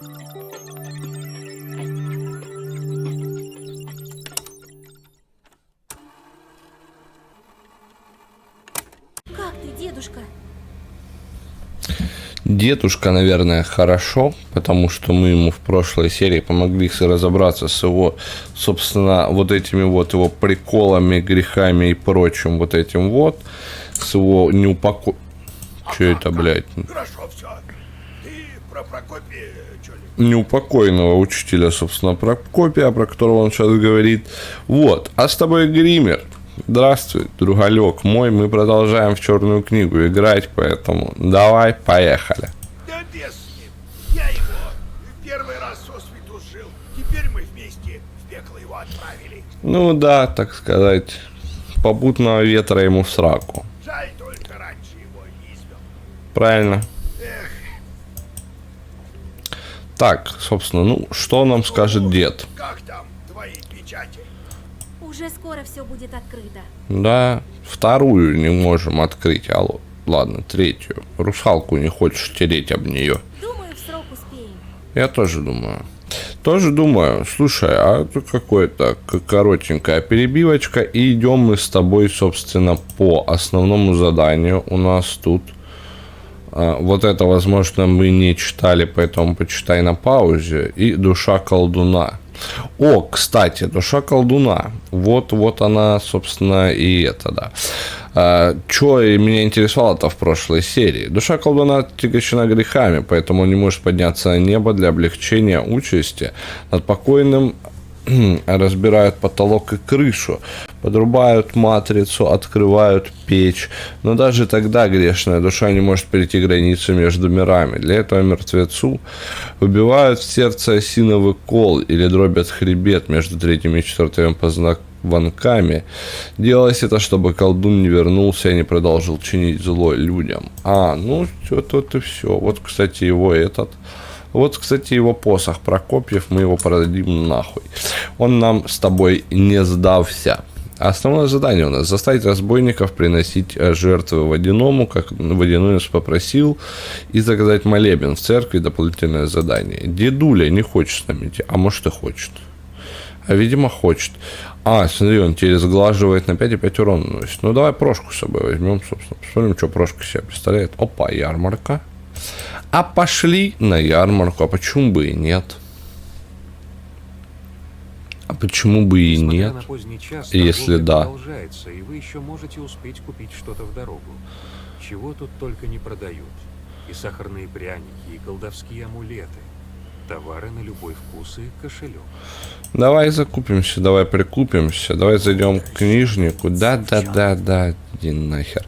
Как ты, дедушка? Дедушка, наверное, хорошо, потому что мы ему в прошлой серии помогли разобраться с его, собственно, вот этими вот его приколами, грехами и прочим вот этим вот, с его Че это, блядь? Хорошо все. Ты про Прокопия что-ли? Неупокоенного учителя, собственно, Прокопия, про которого он сейчас говорит. Вот, а с тобой Гример. Здравствуй, другалек мой, мы продолжаем в черную книгу играть, поэтому давай, поехали. Да без с ним. Я его первый раз сосвету жил. Теперь мы вместе в пекло его отправили. Ну да, так сказать, попутного ветра ему в сраку. Жаль, только раньше его не извел. Правильно. Эх, Так, собственно, ну, что нам скажет дед? как там твои печати? Уже скоро все будет открыто. Да, вторую не можем открыть, алло. Ладно, третью. Русалку не хочешь тереть об нее. Думаю, в срок успеем. Я тоже думаю. Тоже думаю. Слушай, а тут какое-то коротенькая перебивочка. И идем мы с тобой, собственно, по основному заданию. У нас тут вот это, возможно, мы не читали, поэтому почитай на паузе. И душа колдуна. О, кстати, душа колдуна. Вот она, собственно, и это, да. Что меня интересовало-то в прошлой серии? Душа колдуна тягощена грехами, поэтому он не может подняться на небо для облегчения участи. Над покойным разбирают потолок и крышу, подрубают матрицу, открывают печь. Но даже тогда грешная душа не может перейти границу между мирами. Для этого мертвецу выбивают в сердце осиновый кол или дробят хребет между третьим и четвертым позвонками. Делалось это, чтобы колдун не вернулся и не продолжил чинить зло людям. Ну, тут и все. Вот, кстати, его посох Прокопьев, мы его продадим нахуй. Он нам с тобой не сдался. Основное задание у нас заставить разбойников приносить жертвы водяному, как водяной нас попросил, и заказать молебен в церкви, дополнительное задание. Дедуля не хочет с нами идти, а может и хочет. А видимо хочет. Смотри, он теперь сглаживает на 5,5 урона наносит. Ну давай Прошку с собой возьмем, собственно. Посмотрим, что Прошка себя представляет. Опа, ярмарка. А пошли на ярмарку. А почему бы и нет? А почему бы и нет? На поздний час, если да. Продолжается, и вы еще можете успеть купить что-то в дорогу. Чего тут только не продают. И сахарные пряники, и колдовские амулеты. Товары на любой вкус и кошелек. Давай закупимся, давай прикупимся. Давай зайдем к книжнику. Да, иди нахер.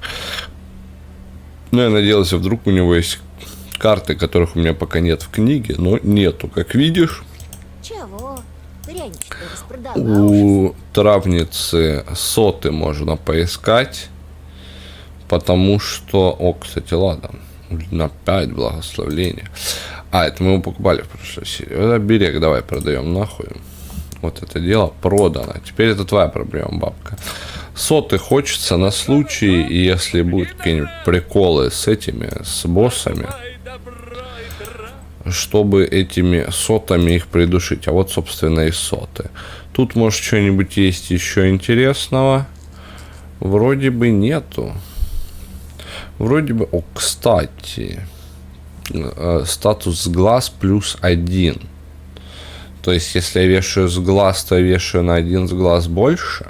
Ну, я надеялся, вдруг у него есть карты, которых у меня пока нет в книге, но нету, как видишь. Чего? Прянички распродала. У травницы соты можно поискать, потому что... кстати, ладно, на 5 благословления. Это мы его покупали в прошлой серии. Это берег давай продаем нахуй. Вот это дело продано. Теперь это твоя проблема, бабка. Соты хочется на случай, если будут какие-нибудь приколы с боссами, чтобы этими сотами их придушить. А вот, собственно, и соты. Тут, может, что-нибудь есть еще интересного? Вроде бы нету. Вроде бы... кстати. Статус глаз +1. То есть, если я вешаю с глаз, то я вешаю на 1 с глаз больше.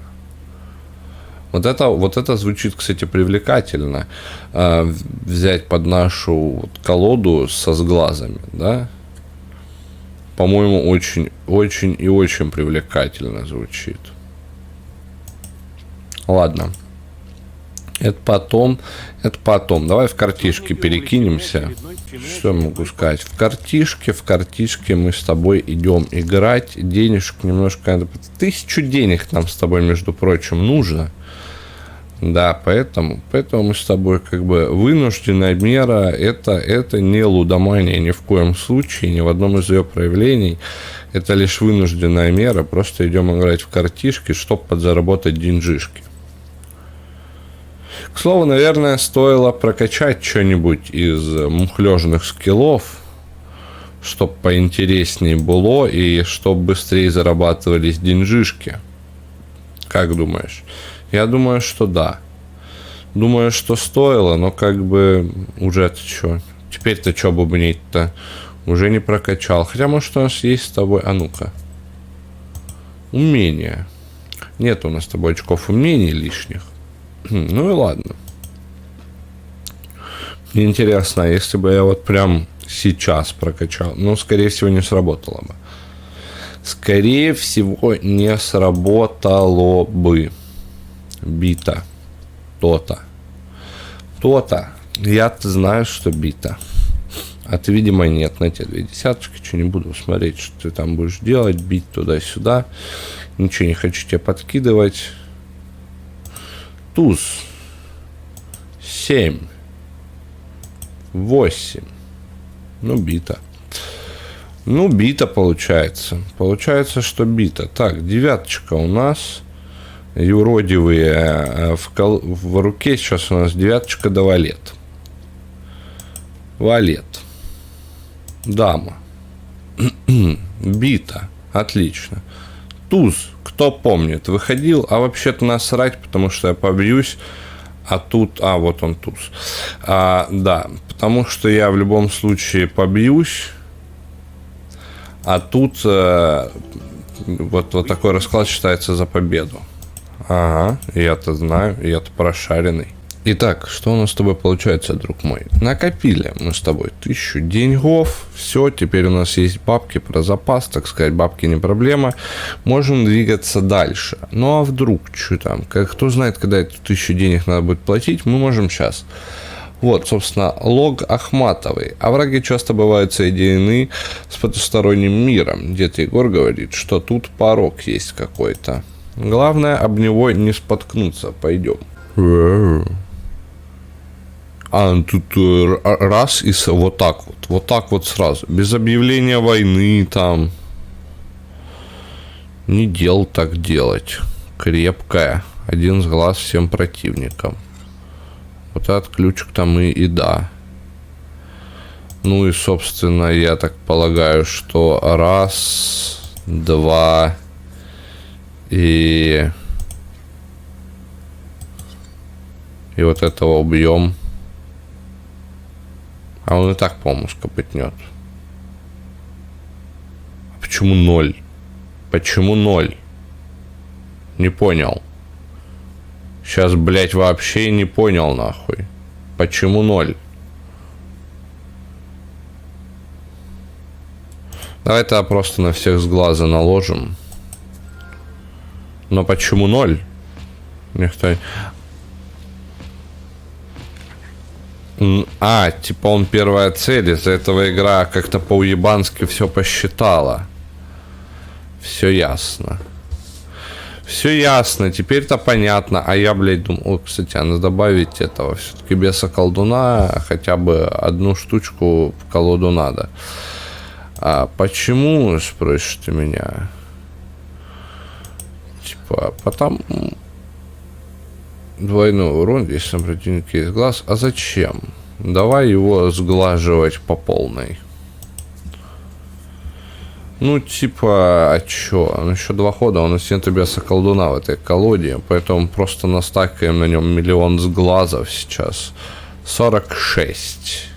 Вот это звучит, кстати, привлекательно. Взять под нашу колоду со сглазами, да? По-моему, очень, очень и очень привлекательно звучит. Ладно. Это потом. Давай в картишки перекинемся. Что я могу сказать? В картишке мы с тобой идем играть. Денежек немножко... 1000 денег нам с тобой, между прочим, нужно. Да, поэтому мы с тобой как бы вынужденная мера, это не лудомания ни в коем случае, ни в одном из ее проявлений. Это лишь вынужденная мера, просто идем играть в картишки, чтобы подзаработать деньжишки. К слову, наверное, стоило прокачать что-нибудь из мухлёжных скиллов, Чтоб поинтереснее было и чтоб быстрее зарабатывались деньжишки. Как думаешь? Я думаю, что да. Думаю, что стоило, но как бы уже-то что? Теперь-то что бубнить-то? Уже не прокачал. Хотя, может, у нас есть с тобой... А ну-ка. Умения. Нет у нас с тобой очков умений лишних. Ну и ладно. Мне интересно, если бы я вот прям сейчас прокачал, ну, скорее всего, не сработало бы. Скорее всего, не сработало бы. Бита. То-то. То-то. Я-то знаю, что бита. А ты, видимо, нет. На тебе 2 десяточки. Что, не буду смотреть, что ты там будешь делать. Бить туда-сюда. Ничего не хочу тебе подкидывать. Туз. 7. 8. Ну, бита. Ну, бита получается. Получается, что бита. Так, 9 у нас. Юродивые. В руке сейчас у нас 9 да валет. Валет. Дама. Бита. Отлично. Туз. Кто помнит, выходил. А вообще-то насрать, потому что я побьюсь. А тут... А, вот он туз. Да, потому что я в любом случае побьюсь. А тут вот такой расклад считается за победу. Ага, я-то знаю, я-то прошаренный. Итак, что у нас с тобой получается, друг мой? Накопили мы с тобой 1000 деньгов. Все, теперь у нас есть бабки про запас, так сказать, бабки не проблема. Можем двигаться дальше. Ну а вдруг, что там? Кто знает, когда эту 1000 денег надо будет платить, мы можем сейчас. Вот, собственно, лог Ахматовой. Овраги часто бывают соединены с потусторонним миром. Дед Егор говорит, что тут порог есть какой-то. Главное, об него не споткнуться. Пойдем. А тут раз и вот так вот. Вот так вот сразу. Без объявления войны там. Не дел так делать. Крепкая. Один с глаз всем противникам. Вот этот ключик там и да. Ну и, собственно, я так полагаю, что раз, два и вот этого убьем. А он и так, по-моему, скопытнет. Почему 0? Почему 0? Не понял. Сейчас, блять, вообще не понял, нахуй. Почему 0? Давай это просто на всех с глаза наложим. Но почему 0? Никто... типа он первая цель. Из-за этого игра как-то по-уебански все посчитала. Все ясно. Все ясно, теперь-то понятно. А я, блядь, думаю... О, кстати, надо добавить этого. Все-таки беса-колдуна. Хотя бы одну штучку в колоду надо. А почему, спросишь ты меня? Типа, потому... Двойной урон, если на противнике есть глаз. А зачем? Давай его сглаживать по полной. Ну, типа, а чё? Ну, еще 2 хода, у нас нет беса колдуна в этой колоде, поэтому просто настакаем на нем 1 000 000 сглазов сейчас. 46.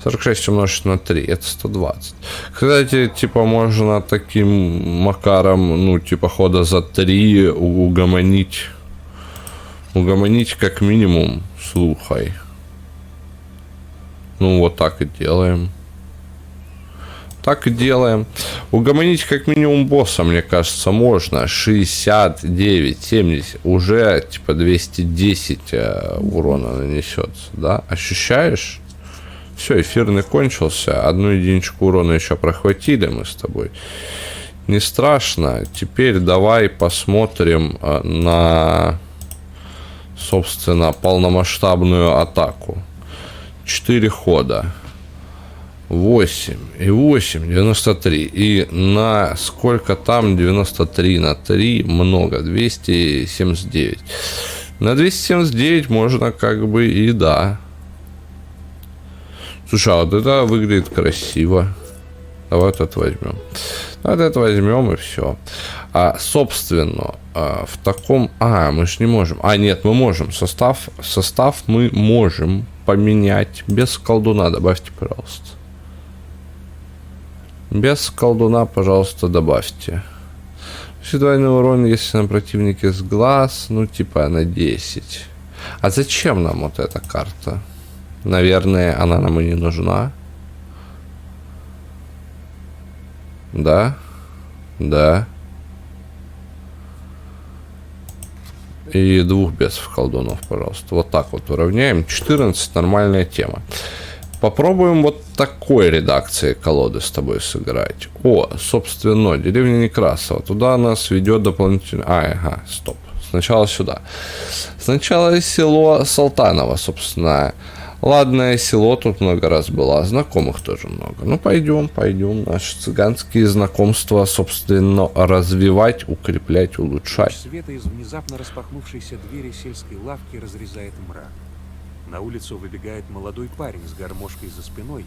46 умножить на 3, это 120. Кстати, типа, можно таким макаром, ну, типа, хода за 3 угомонить. Угомонить как минимум, слухай. Ну, вот так и делаем. Так и делаем. Угомонить как минимум босса, мне кажется, можно. 69, 70. Уже, типа, 210 урона нанесется, да? Ощущаешь? Все, эфирный кончился. 1 единичку урона еще прохватили мы с тобой. Не страшно. Теперь давай посмотрим на... собственно, полномасштабную атаку. 4 хода. 8 и 8, 93. И на сколько там? 93 на 3 много. 279. На 279 можно как бы и да. Слушай, а вот это выглядит красиво. Давай вот это возьмем. Вот это возьмем и все. А, собственно, в таком... мы же не можем. Нет, мы можем. Состав мы можем поменять. Без колдуна добавьте, пожалуйста. Без колдуна, пожалуйста, добавьте. Двойной урон, если на противнике с глаз. Ну, типа на 10. А зачем нам вот эта карта? Наверное, она нам и не нужна. Да. Да. И 2 бесов колдунов, пожалуйста. Вот так вот уравняем. 14, нормальная тема. Попробуем вот такой редакции колоды с тобой сыграть. Собственно, деревня Некрасова. Туда нас ведет дополнительно... стоп. Сначала сюда. Сначала село Салтаново, собственно. Ладное село, тут много раз было, знакомых тоже много. Ну, пойдем. Наши цыганские знакомства, собственно, развивать, укреплять, улучшать. Луч света из внезапно распахнувшейся двери сельской лавки разрезает мрак. На улицу выбегает молодой парень с гармошкой за спиной,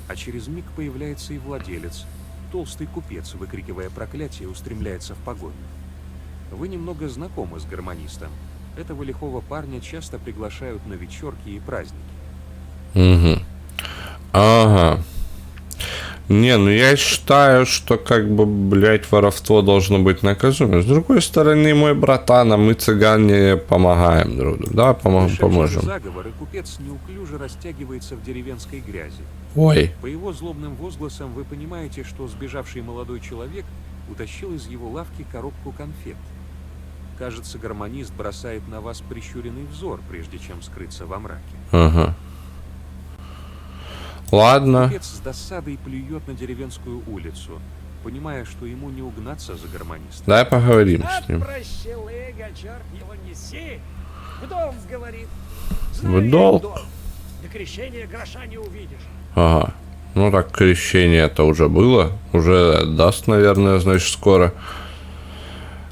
а через миг появляется и владелец. Толстый купец, выкрикивая проклятие, устремляется в погоню. Вы немного знакомы с гармонистом. Этого лихого парня часто приглашают на вечерки и праздники. Угу. Ага. Не, ну я считаю, что как бы, блядь, воровство должно быть наказуемо. С другой стороны, мой братан, а мы цыгане помогаем друг другу. Да, поможем. Заговор, и купец неуклюже растягивается в деревенской грязи. Ой. По его злобным возгласам вы понимаете, что сбежавший молодой человек утащил из его лавки коробку конфет. Кажется, гармонист бросает на вас прищуренный взор, прежде чем скрыться во мраке. Ага. Ладно. Купец с досадой плюет на деревенскую улицу, понимая, что ему не угнаться за гармонистом. Давай поговорим с ним. Прощелыга, черт его неси. В дом, говорит. В долг? До крещения гроша не увидишь. Ага. Ну так, крещение это уже было. Уже даст, наверное, значит, скоро.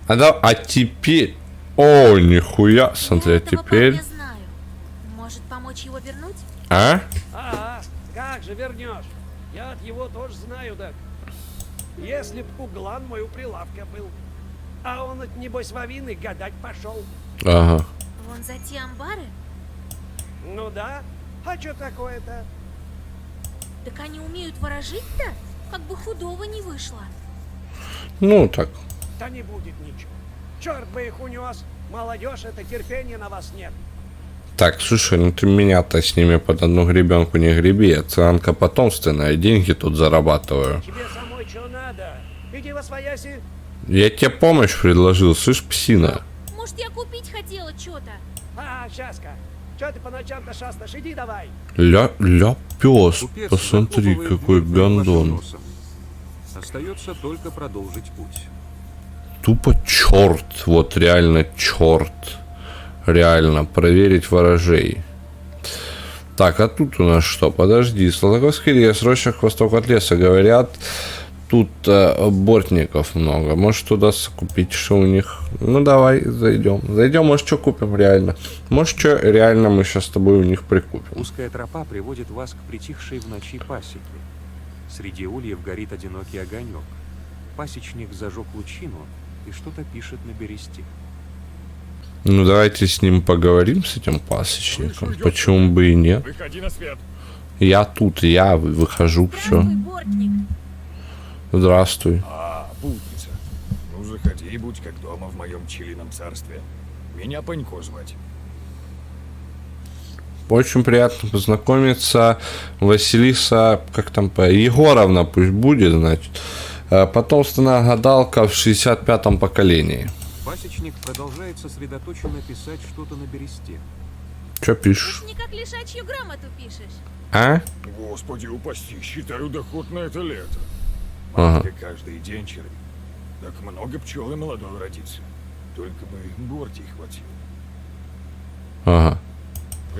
А теперь... О, нихуя. Смотри, Я этого теперь... парня знаю. Может, помочь его вернуть? Как же вернешь? Я от его тоже знаю, да. Если б углан мой у прилавка был. А он, небось, вовины гадать пошел. Ага. Вон за те амбары? Ну да. А что такое-то? Так они умеют ворожить-то? Как бы худого не вышло. Ну, так. Да не будет ничего. Черт бы их унес. Молодежь, это терпения на вас нет. Так, слушай, ну ты меня-то с ними под одну гребенку не греби. Я цыганка потомственная, деньги тут зарабатываю. Тебе самой что надо? Иди восвояси. Я тебе помощь предложил, слышь, псина. Может, я купить хотела что-то? Щаска. Че ты по ночам-то шастаешь? Иди давай. Ля, пес, Купец посмотри, захлопывает какой дверь перед вашим гондон. носом. Остается только продолжить путь. Тупо черт, вот реально черт. Реально, проверить ворожей. Так, а тут у нас что? Подожди, Салтаковский лес, роща к востоку от леса. Говорят, тут бортников много. Может, удастся купить, что у них. Ну, давай, зайдем. Зайдем, может, что купим реально. Может, что реально мы сейчас с тобой у них прикупим. Узкая тропа приводит вас к притихшей в ночи пасеке. Среди ульев горит одинокий огонек. Пасечник зажег лучину и что-то пишет на бересте. Ну, давайте с ним поговорим, с этим пасечником. Почему бы и нет? Выходи на свет. Я тут, я выхожу, все. Здравствуй, бортник. Здравствуй. Путница. Ну, заходи, будь как дома в моем чилином царстве. Меня Панько звать. Очень приятно познакомиться. Василиса, как там, Егоровна пусть будет, значит. Потомственная гадалка в 65-м поколении. Пасечник продолжает сосредоточенно писать что-то на бересте. Что пишешь? Ты ж не как лишачью грамоту пишешь. А? Господи упаси, считаю доход на это лето. Ага. Матка каждый день червит. Так много пчел и молодой родится. Только бы бортей хватило. Ага.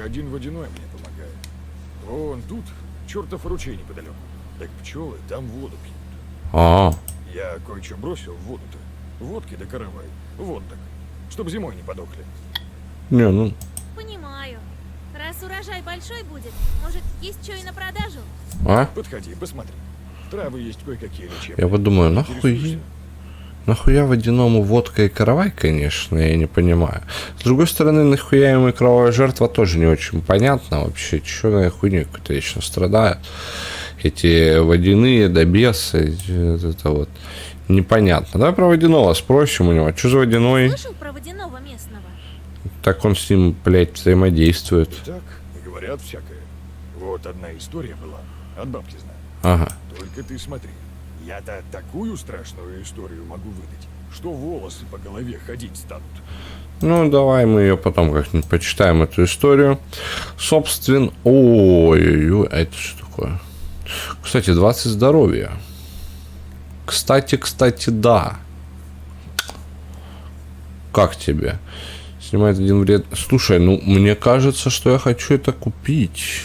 Один водяной мне помогает. Вон тут, чертов ручей неподалеку. Так пчелы там воду пьют. А, Я кое-что бросил в воду-то. Водки да каравай. Вот так. Чтоб зимой не подохли. не, ну, Понимаю. Раз урожай большой будет, может, есть что и на продажу? А? Подходи, посмотри. Травы есть кое-какие лечебные. Я вот думаю, Интересуешься? нахуя водяному водка и каравай, конечно, я не понимаю. С другой стороны, нахуя ему и кровавая жертва тоже не очень понятно вообще. Чё на хуйню какую-то вечно страдают. Эти водяные добесы, это вот непонятно. Давай про водяного спросим у него. Что за водяной? Слышал про водяного местного? Так он с ним, блядь, взаимодействует. Так, говорят всякое. Вот одна история была. От бабки знаю. Ага. Только ты смотри. Я-то такую страшную историю могу выдать, что волосы по голове ходить станут. Ну, давай мы ее потом как-нибудь почитаем, эту историю. Собственно... Ой-ой-ой, а это что такое? Кстати, 20 здоровья. Кстати, да. Как тебе? Снимает один вред. Слушай, ну, мне кажется, что я хочу это купить.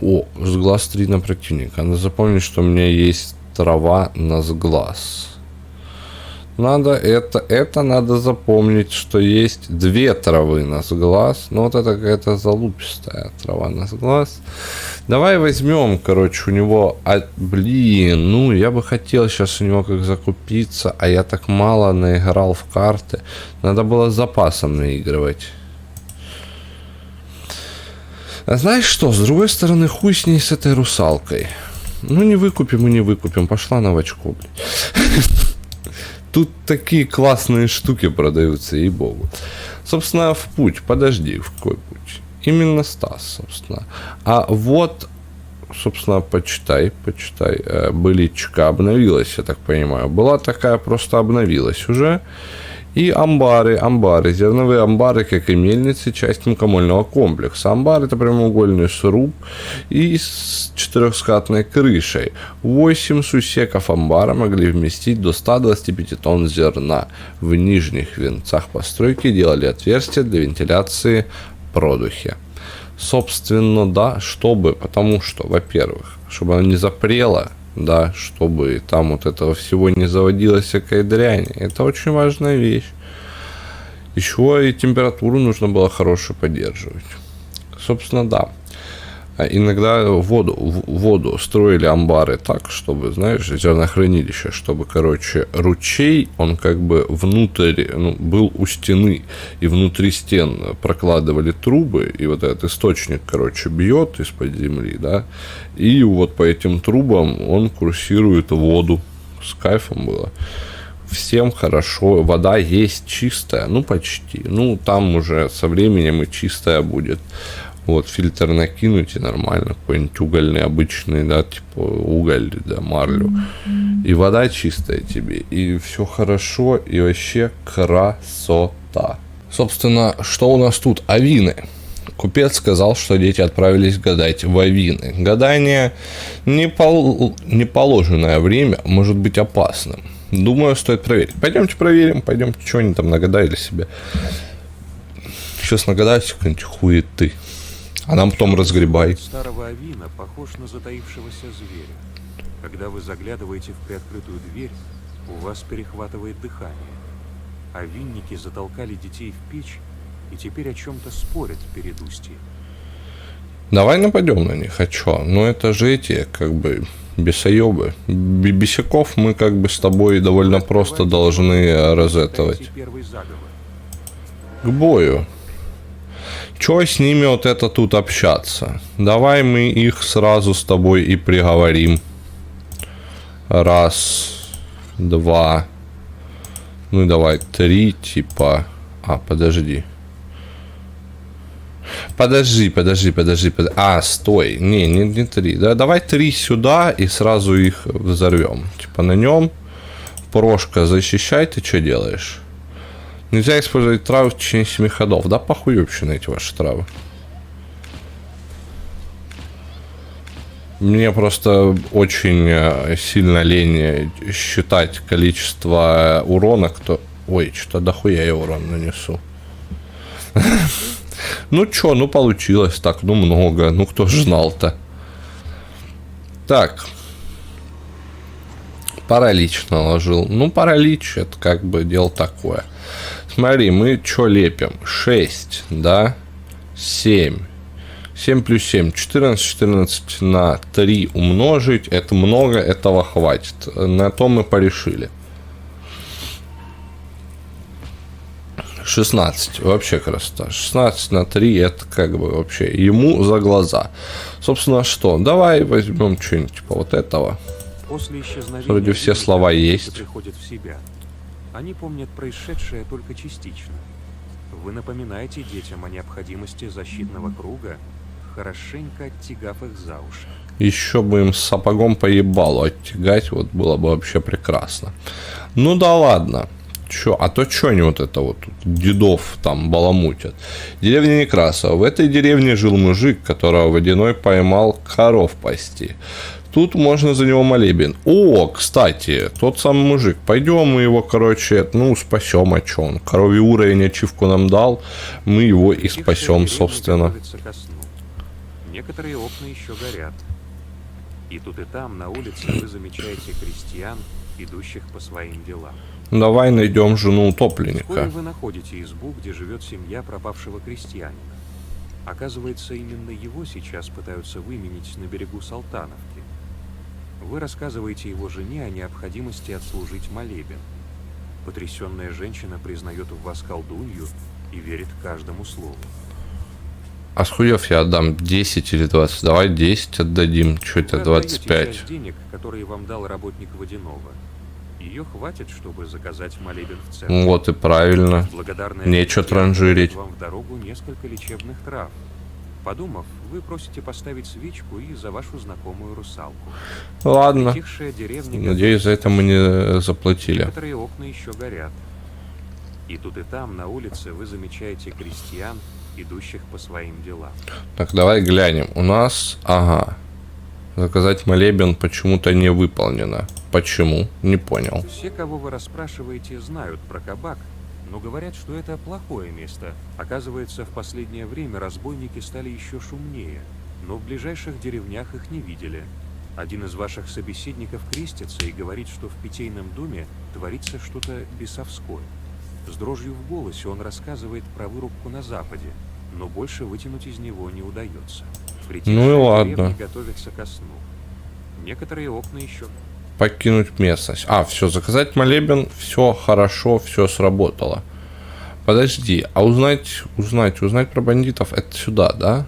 О, сглаз 3 на противника. Надо запомнить, что у меня есть трава на сглаз. Надо это надо запомнить, что есть 2 травы на сглаз. Ну, вот это какая-то залупистая трава на сглаз. Давай возьмем, короче, у него... блин, ну, я бы хотел сейчас у него как закупиться, а я так мало наиграл в карты. Надо было с запасом наигрывать. А знаешь что, с другой стороны, хуй с ней, с этой русалкой. Ну, не выкупим и не выкупим. Пошла на очко, блядь. Тут такие классные штуки продаются, ей-богу. Собственно, в путь. Подожди, в какой путь? Именно Стас, собственно. А вот, собственно, почитай. Быличка обновилась, я так понимаю. Была такая, просто обновилась уже. И амбары, зерновые амбары, как и мельницы, часть мукомольного комплекса. Амбар — это прямоугольный сруб и с 4-скатной крышей. 8 сусеков амбара могли вместить до 125 тонн зерна. В нижних венцах постройки делали отверстия для вентиляции продухи. Собственно, да, потому что, во-первых, чтобы она не запрела, да, чтобы там вот этого всего не заводилось всякой дрянь. Это очень важная вещь. Еще и температуру нужно было хорошую поддерживать. Собственно, да. Иногда воду строили амбары так, чтобы, знаешь, зернохранилище, чтобы, короче, ручей, он как бы внутрь, был у стены, и внутри стен прокладывали трубы, и вот этот источник, короче, бьет из-под земли, да, и вот по этим трубам он курсирует воду. С кайфом было. Всем хорошо, вода есть чистая, почти, там уже со временем и чистая будет. Вот, фильтр накинуть и нормально, какой-нибудь угольный, обычный, да, типа уголь, да, марлю. И вода чистая тебе, и все хорошо, и вообще красота. Собственно, что у нас тут? Авины. Купец сказал, что дети отправились гадать в Авины. Гадание неположенное время может быть опасным. Думаю, стоит проверить. Пойдемте проверим, что они там нагадали себе. Сейчас нагадайте какой-нибудь хуеты. А нам потом разгребай. Старого авина похож на затаившегося зверя. Когда вы заглядываете в приоткрытую дверь, у вас перехватывает дыхание. Авинники затолкали детей в печь и теперь о чем-то спорят перед устьем. Давай нападем на них, а чё? Это же эти, как бы, бесоебы. Бесяков мы, как бы, с тобой довольно просто должны розетовать. К бою. Чё с ними вот это тут общаться? Давай мы их сразу с тобой и приговорим. 1, 2. Давай 3, типа. Подожди. Подожди. Стой. Не 3. Да, давай 3 сюда и сразу их взорвем. Типа на нем. Прошка, защищай, ты что делаешь? Нельзя использовать травы в течение 7 ходов. Да похуй вообще на эти ваши травы. Мне просто очень сильно лень считать количество урона, Ой, что-то дохуя я урон нанесу. Получилось так, много. Кто ж знал-то. Так. Паралич наложил. Паралич, это как бы дело такое. Смотри, мы что лепим? 6, да? 7, 7 плюс 7, 14, 14 на 3 умножить, это много, этого хватит. На то мы порешили. 16, вообще красота. 16 на 3, это как бы вообще ему за глаза. Собственно, что? Давай возьмем что-нибудь типа вот этого. После исчезновения Вроде все Винника слова дети есть. приходят в себя. Они помнят происшедшее только частично. Вы напоминаете детям о необходимости защитного круга, хорошенько оттягав их за уши. Еще бы им с сапогом по ебалу оттягать, вот было бы вообще прекрасно. Ну да ладно. Чё, а то чё они вот это вот тут дедов там баламутят? Деревня Некрасова. В этой деревне жил мужик, которого Водяной поймал коров пасти. Тут можно за него молебен. О, кстати, тот самый мужик. Пойдем мы его, короче, ну, спасем, а чё он? Коровий уровень ачивку нам дал, мы его и Притихшая спасем, деревня собственно. готовится ко сну. Некоторые окна еще горят. И тут и там на улице вы замечаете крестьян, идущих по своим делам. Давай найдем жену Вскоре утопленника. вы находите избу, где живет семья пропавшего крестьянина. Оказывается, именно его сейчас пытаются выменить на берегу Салтановки. Вы рассказываете его жене о необходимости отслужить молебен. Потрясенная женщина признает в вас колдунью и верит каждому слову. А с хуев я отдам 10 или 20? Давай 10 отдадим. Чё это Вы отдаете 25? часть денег, которые вам дал работник Водяного. Ее хватит, чтобы заказать молебен в церковь. Вот и правильно. Благодарная Нечего крестьянка транжирить. дает вам в дорогу несколько лечебных трав. Подумав, вы просите поставить свечку и за вашу знакомую русалку. Ладно. Притихшая деревня Надеюсь, за это мы не заплатили. Некоторые окна еще горят. И тут и там, на улице, вы замечаете крестьян, идущих по своим делам. Так, давай глянем. У нас, ага, заказать молебен почему-то не выполнено. Почему? Не понял. Все, кого вы расспрашиваете, знают про кабак, но говорят, что это плохое место. Оказывается, в последнее время разбойники стали еще шумнее, но в ближайших деревнях их не видели. Один из ваших собеседников крестится и говорит, что в питейном доме творится что-то бесовское. С дрожью в голосе он рассказывает про вырубку на западе, но больше вытянуть из него не удается. Ну и ладно. Деревня готовится ко сну. Некоторые окна еще. Покинуть местность. А, все, заказать молебен, все хорошо, все сработало. Подожди, а узнать про бандитов, это сюда, да?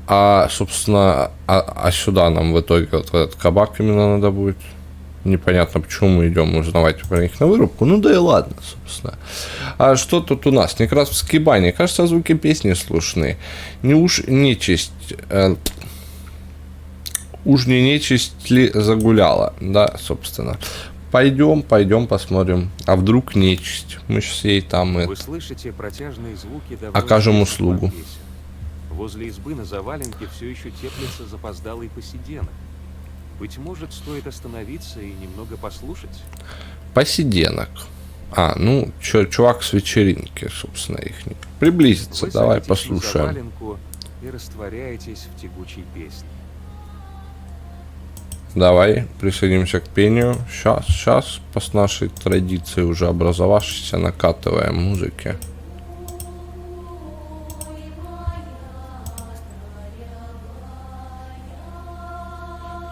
А, собственно, а сюда нам в итоге вот этот кабак именно надо будет. Непонятно, почему мы идем узнавать про них на вырубку. Ну да и ладно, собственно. А что тут у нас? Некрасовские бани. Кажется, звуки песни слышны. Не уж нечисть... Уж не нечисть ли загуляла? Да, собственно. Пойдем посмотрим. А вдруг нечисть? Мы сейчас ей там Вы слышите протяжные звуки довольно окажем известных услугу. песен. Возле избы на заваленке все еще теплится запоздалый посиденок. Быть может, стоит остановиться и немного послушать? Посиденок. А, ну, чувак с вечеринки, собственно, их. Приблизиться, Вы давай садитесь на послушаем. заваленку и растворяетесь в тягучей песне. Давай присоединимся к пению. Сейчас по нашей традиции уже образовавшейся накатываем музыки.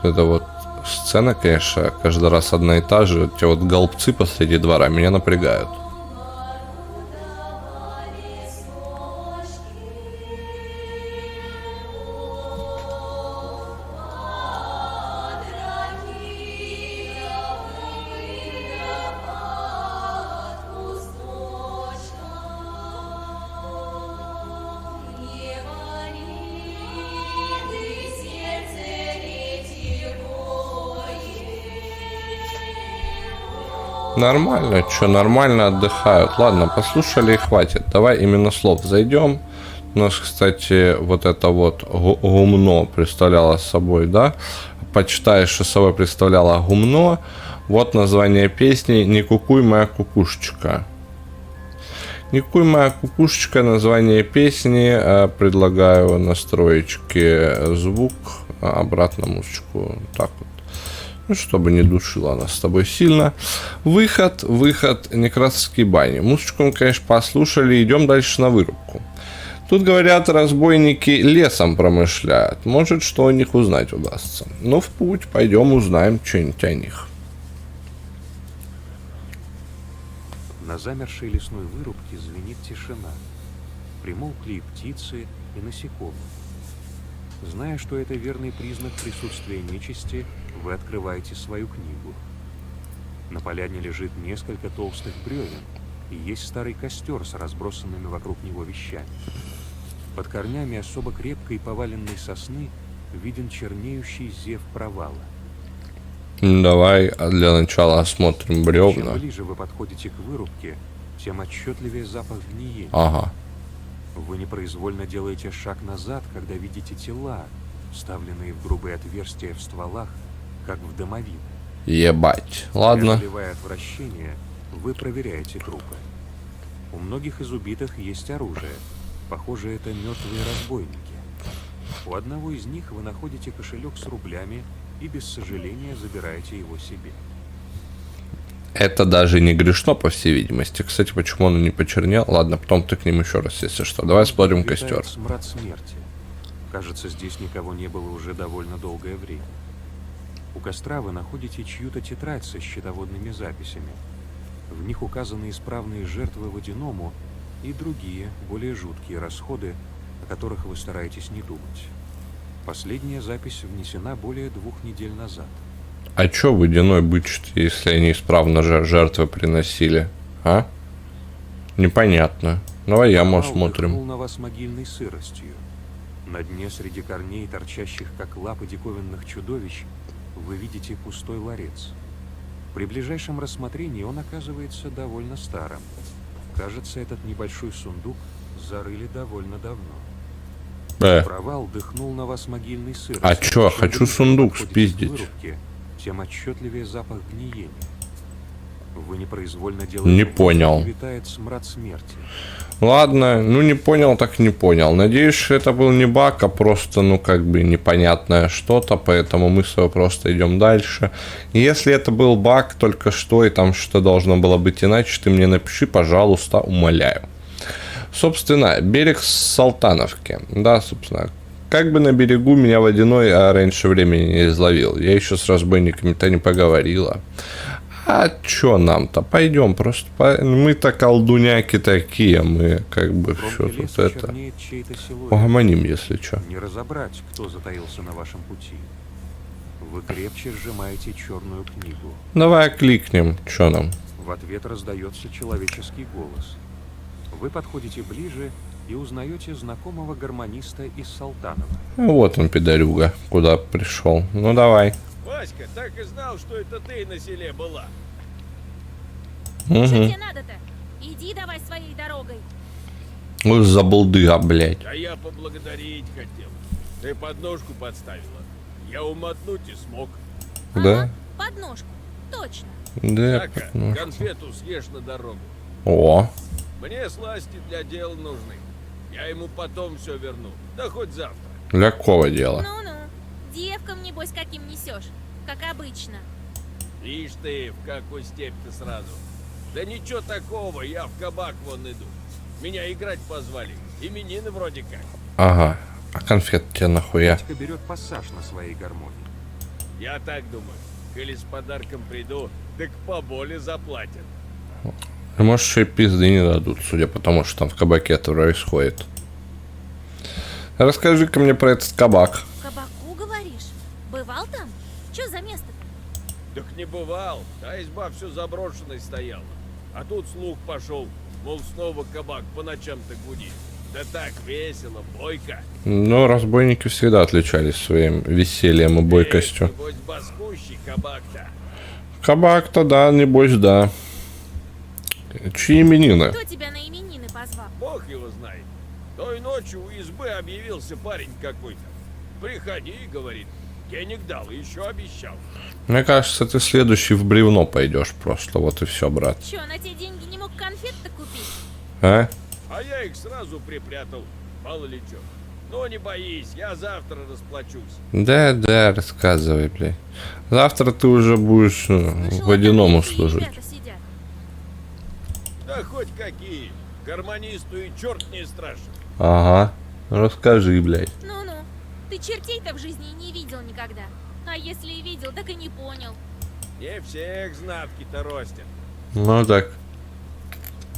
Это вот сцена, конечно, каждый раз одна и та же. Те вот голубцы посреди двора меня напрягают. Нормально, что, нормально отдыхают. Ладно, послушали и хватит. Давай именно слов зайдем. У нас, кстати, вот это вот гумно представляло собой, да? Почитаешь, что собой представляло гумно. Вот название песни «Не кукуй, моя кукушечка». «Не кукуй, моя кукушечка» название песни. Предлагаю настроечки звук, обратно музычку. Так вот. Ну, чтобы не душила нас с тобой сильно. Выход, Некрасовские бани. Музычку мы, конечно, послушали. Идем дальше на вырубку. Тут, говорят, разбойники лесом промышляют. Может, что о них узнать удастся. Ну, в путь, пойдем узнаем что-нибудь о них. На замершей лесной вырубке звенит тишина. Примолкли и птицы, и насекомые. Зная, что это верный признак присутствия нечисти, вы открываете свою книгу. На поляне лежит несколько толстых бревен, и есть старый костер с разбросанными вокруг него вещами. Под корнями особо крепкой поваленной сосны виден чернеющий зев провала. Давай для начала осмотрим Чем бревна. ближе вы подходите к вырубке, тем отчетливее запах гниения. Ага. Вы непроизвольно делаете шаг назад, когда видите тела, вставленные в грубые отверстия в стволах, как в домовины. Ебать. Ладно. Преодолевая отвращение, вы проверяете трупы. У многих из убитых есть оружие. Похоже, это мертвые разбойники. У одного из них вы находите кошелек с рублями и без сожаления забираете его себе. Это даже не грешно, по всей видимости. Кстати, почему он не почернел? Ладно, потом ты к ним еще раз, если что. Давай смотрим Витает костер. смрад смерти. Кажется, здесь никого не было уже довольно долгое время. У костра вы находите чью-то тетрадь со счетоводными записями. В них указаны исправные жертвы водяному и другие, более жуткие расходы, о которых вы стараетесь не думать. Последняя запись внесена более 2 недель назад. А чё водяной бычит, если они исправно жертвы приносили? А? Непонятно. Давай яму Провал дыхнул осмотрим. на вас могильной сыростью. На дне среди корней, торчащих как лапы диковинных чудовищ, вы видите пустой ларец. При ближайшем рассмотрении он оказывается довольно старым. Кажется, этот небольшой сундук зарыли довольно давно. Провал дыхнул на вас могильной сыростью. А чё, Чем хочу ближе сундук подходите к спиздить. вырубке, тем отчетливее запах гниения. Вы непроизвольно делаете... Не понял. и витает смрад смерти. Ладно, ну не понял, так не понял. Надеюсь, что это был не баг, а просто, ну как бы непонятное что-то, поэтому мы с вами просто идем дальше. И если это был баг только что, и там что должно было быть иначе, ты мне напиши, пожалуйста, умоляю. Собственно, берег Салтановки. Да, собственно, как бы на берегу меня водяной раньше времени не изловил. Я еще с разбойниками-то не поговорила. А чё нам-то? Пойдем, просто мы-то колдуняки такие, мы как бы В все кромке тут леса это чернеет чей-то силуэт. погомоним, если чё. Не разобрать, кто затаился на вашем пути. Вы крепче сжимаете черную книгу. Давай кликнем, чё нам? В ответ раздается человеческий голос. Вы подходите ближе и узнаете знакомого гармониста из Салтанова. Вот он, пидорюга, куда пришел. Ну давай. Васька, так и знал, что это ты на селе была. Что Угу. тебе надо-то? Иди давай своей дорогой. Ой, забулдыга, блядь. А я поблагодарить хотел. Ты подножку подставила. Я умотнуть и смог. Да? Ага, подножку. Точно. Да, Так, ну. конфету съешь на дорогу. О, Мне сласти для дела нужны. Я ему потом все верну. Да хоть завтра. для какого дела? Ну-ну. Девкам, небось, каким несешь. Как обычно. Ишь ты, в какую степь-то сразу. Да ничего такого, я в кабак вон иду. Меня играть позвали. Именины вроде как. Ага. А конфет тебе нахуя? Петька берет пассаж на своей гармонии. Я так думаю. Коли с подарком приду, так поболе заплатят. Может, еще и пизды не дадут, судя по тому, что там в кабаке это происходит. Расскажи-ка мне про этот кабак. В кабаку, говоришь? Бывал там? Что за место-то? Так не бывал. Та изба все заброшенной стояла. А тут слух пошел, мол, снова кабак по ночам-то гудит. Да так весело, бойко. Но разбойники всегда отличались своим весельем и бойкостью. Небось, баскущий кабак-то. Кабак-то, да, небось, да. Чьи именины? Кто тебя на именины позвал? Бог его знает. Той ночью у избы объявился парень какой-то. Приходи, говорит. Денег дал и еще обещал. Мне кажется, ты следующий в бревно пойдешь просто. Вот и все, брат. Че, на те деньги не мог конфет-то купить? А? А я их сразу припрятал. Мало ли что. Но не боись, я завтра расплачусь. Да, рассказывай, блядь. Завтра ты уже будешь Слышала, водяному там такие служить. ребята сидят. Да хоть какие. Гармонисту и черт не страшен. Ага. Расскажи, блядь. Ну-ну, ты чертей-то в жизни и не видел никогда. А если и видел, так и не понял. Не всех знатки-то ростят. Ну так.